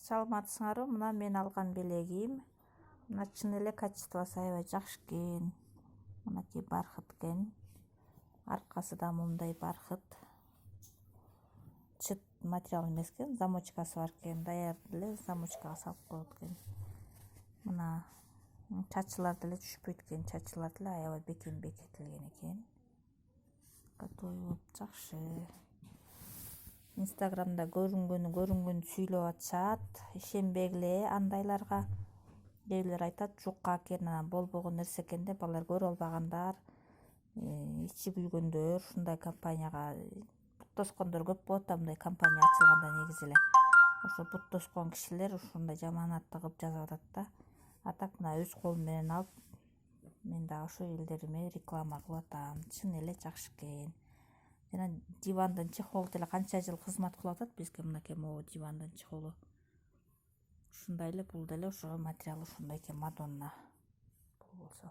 Саламатсыңарбы? Мына мен алган белегим. Мына чын эле качествосу аябай жакшы экен. Мынакей бархыт экен. Аркасы да мындай бархыт. Чыт материал эмес экен, замочкасы бар экен. Даяр эле замочкага салып коет экен. Мына чачылар деле түшпөйт экен. Чачылар деле аябай бекем бекитилген экен. Готовый болуп жакшы. Инстаграмда көрүнгөнү сүйлөп атышат. Ишенбегиле андайларга. Кээ бирлер айтат жука экен, болбогон нерсе экен деп, алар көрө албагандар, ичи күйгөндөр ушундай компанияга буттоскондор көп болот да, мындай компания ачылганда негизи эле. Ошо буттоскон кишилер ушундай жаманатты кылып жазып атат да. А так мына өз колум менен алып, мен дагы ошо элдериме реклама кылып атам. Чын эле жакшы экен. Жана дивандын чехолу деле канча жыл кызмат кылып атат бизге. Мынакей могу дивандын чехолу. Ушундай эле бул деле ошо материалы ушундай экен, Мадонна. Бул болсо